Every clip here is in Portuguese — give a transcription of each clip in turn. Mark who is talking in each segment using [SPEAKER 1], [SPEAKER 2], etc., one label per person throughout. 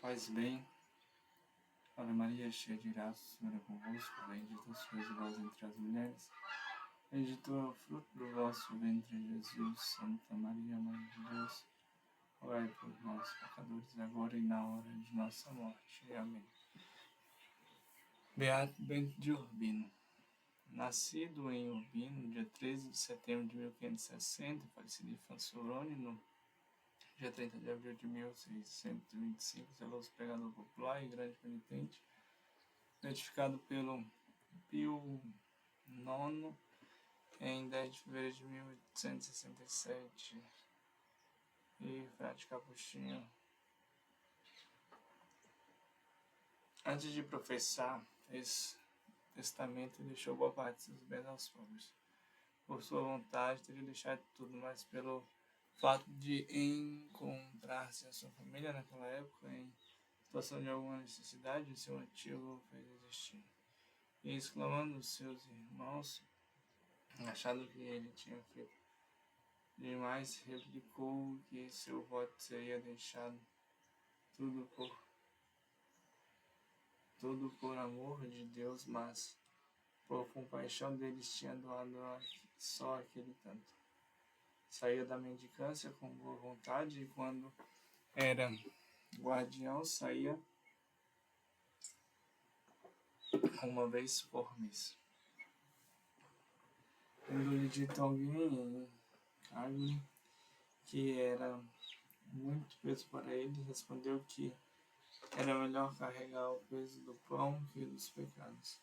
[SPEAKER 1] Faz bem. Ave Maria, cheia de graça, o Senhor é convosco. Bendita sois vós entre as mulheres. Bendito é o fruto do vosso ventre, Jesus. Santa Maria, Mãe de Deus, rogai por nós, pecadores, agora e na hora de nossa morte. Amém. Beato Bento de Urbino. Nascido em Urbino, dia 13 de setembro de 1560, falecido em Fansorone, no dia 30 de abril de 1625, zeloso pregador popular e grande penitente, beatificado pelo Pio IX em 10 de fevereiro de 1867, e frade capuchinho. Antes de professar, fez testamento e deixou boa parte de seus bens aos pobres. Por sua vontade, teria deixado tudo, mas pelo fato de encontrar-se a sua família naquela época em situação de alguma necessidade, o seu motivo fez existir. E exclamando os seus irmãos, achando que ele tinha feito demais, replicou que seu voto seria deixado tudo por amor de Deus, mas por compaixão deles tinha doado só aquele tanto. Saía da mendicância com boa vontade e quando era guardião saía uma vez por mês. Tendo-lhe dito alguém em que era muito peso para ele, respondeu que era melhor carregar o peso do pão que dos pecados.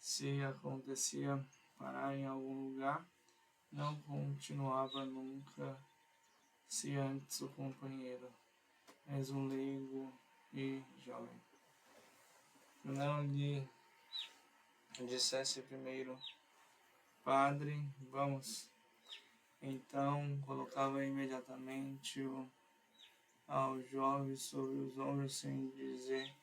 [SPEAKER 1] Se acontecia parar em algum lugar, não continuava nunca, se antes o companheiro, és um leigo e jovem. Não lhe dissesse primeiro, Padre, vamos. Então colocava imediatamente ao jovem sobre os ombros sem dizer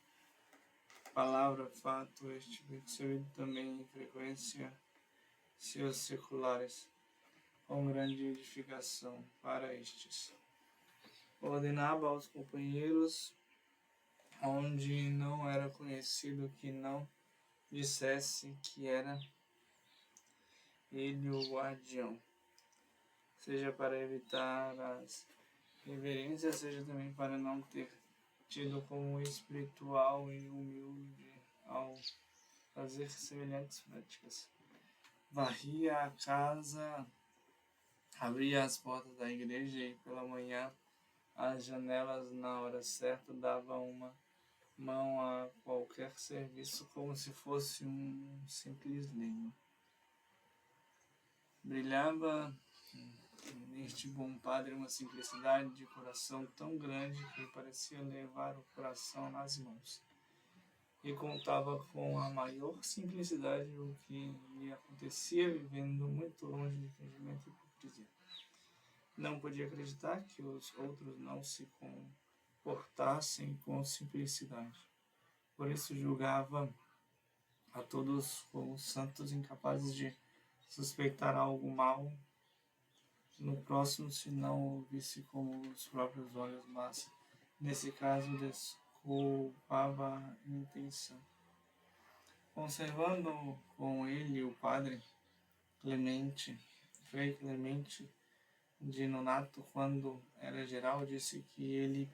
[SPEAKER 1] palavra, fato, este percebido também em frequência seus seculares, com grande edificação para estes. Ordenava aos companheiros, onde não era conhecido, que não dissesse que era ele o guardião, seja para evitar as reverências, seja também para não ter tido como espiritual e humilde ao fazer semelhantes práticas. Varria a casa, abria as portas da igreja e pela manhã as janelas na hora certa, dava uma mão a qualquer serviço como se fosse um simples leigo. Brilhava neste bom padre uma simplicidade de coração tão grande que parecia levar o coração nas mãos. E contava com a maior simplicidade o que lhe acontecia, vivendo muito longe de fingimento e hipocrisia. Não podia acreditar que os outros não se comportassem com simplicidade. Por isso julgava a todos como santos, incapazes de suspeitar algo mal no próximo se não o visse com os próprios olhos, mas nesse caso desculpava a intenção. Conservando com ele o padre Frei Clemente de Nonato, quando era geral, disse que ele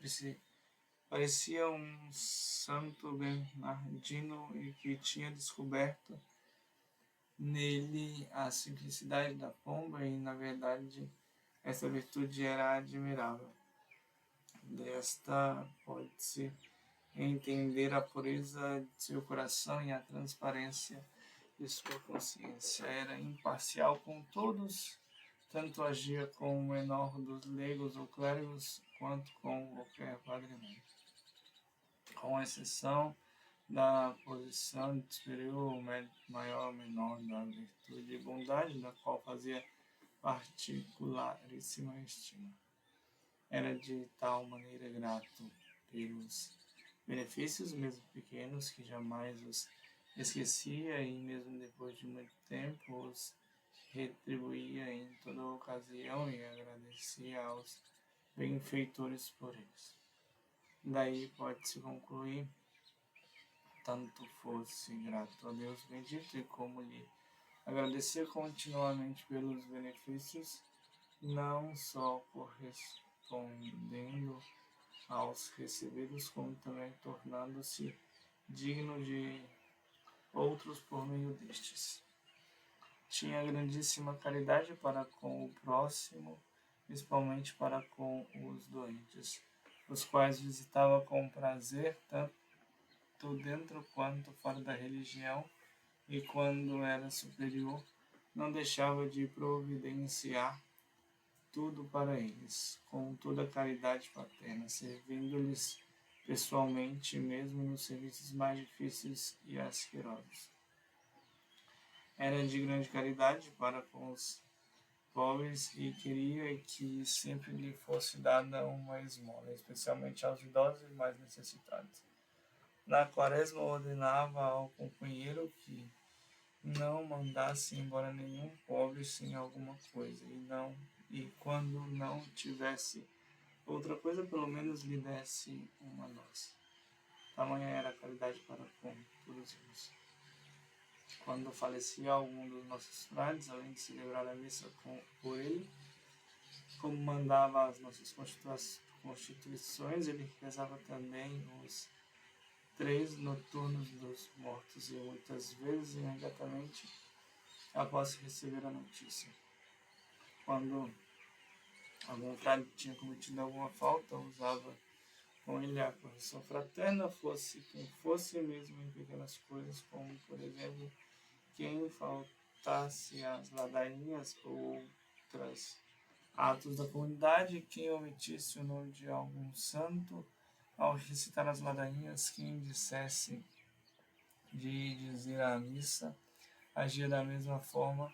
[SPEAKER 1] parecia um santo bernardino e que tinha descoberto nele a simplicidade da pomba, e na verdade essa virtude era admirável. Desta pode-se entender a pureza de seu coração e a transparência de sua consciência. Era imparcial com todos, tanto agia com o menor dos leigos ou clérigos, quanto com qualquer padre menor. Com exceção da posição de superior, maior ou menor, da virtude e bondade, da qual fazia particularíssima estima. Era de tal maneira grato pelos benefícios, mesmo pequenos, que jamais os esquecia e mesmo depois de muito tempo os retribuía em toda ocasião e agradecia aos benfeitores por eles. Daí pode-se concluir, tanto fosse grato a Deus bendito e como lhe agradecer continuamente pelos benefícios, não só correspondendo aos recebidos, como também tornando-se digno de outros por meio destes. Tinha grandíssima caridade para com o próximo, principalmente para com os doentes, os quais visitava com prazer, tanto dentro quanto fora da religião, e quando era superior, não deixava de providenciar tudo para eles, com toda a caridade paterna, servindo-lhes pessoalmente, mesmo nos serviços mais difíceis e asquerosos. Era de grande caridade para com os pobres e queria que sempre lhe fosse dada uma esmola, especialmente aos idosos e mais necessitados. Na quaresma ordenava ao companheiro que não mandasse embora nenhum pobre sem alguma coisa, e quando não tivesse outra coisa, pelo menos lhe desse uma noz. Tamanha era a caridade para com todos eles. Quando falecia algum dos nossos frades, além de celebrar a missa por ele, como mandava as nossas constituições, ele rezava também os 3 noturnos dos mortos e muitas vezes imediatamente após receber a notícia. Quando algum frade tinha cometido alguma falta, usava com ele a correção fraterna, fosse quem fosse, mesmo em pequenas coisas, como, por exemplo, quem faltasse às ladainhas ou outros atos da comunidade, quem omitisse o nome de algum santo ao recitar as ladainhas, quem dissesse de dizer a missa, agia da mesma forma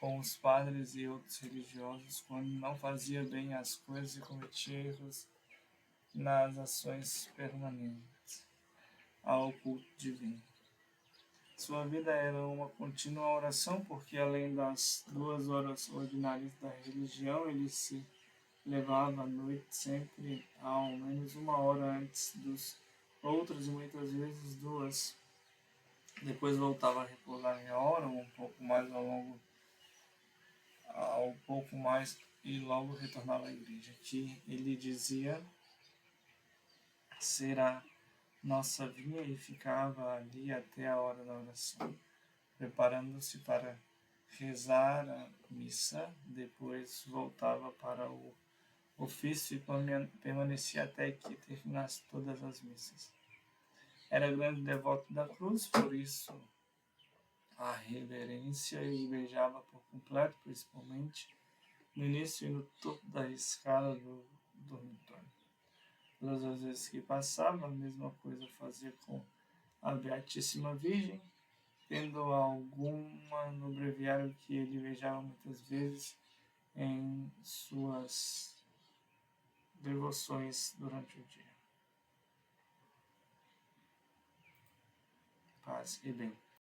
[SPEAKER 1] com os padres e outros religiosos quando não fazia bem as coisas e cometia erros nas ações permanentes ao culto divino. Sua vida era uma contínua oração, porque além das 2 horas ordinárias da religião, ele se levava à noite sempre ao menos 1 hora antes dos outros e muitas vezes 2. Depois voltava a repousar em hora, um pouco mais e logo retornava à igreja, que ele dizia será nossa vinha, e ficava ali até a hora da oração, preparando-se para rezar a missa. Depois voltava para o ofício e permanecia até que terminasse todas as missas. Era grande devoto da cruz, por isso a reverência, e beijava por completo, principalmente no início e no topo da escada do dormitório. Todas as vezes que passava, a mesma coisa fazia com a Beatíssima Virgem, tendo alguma no breviário que ele beijava muitas vezes em suas devoções durante o dia. Paz e bem.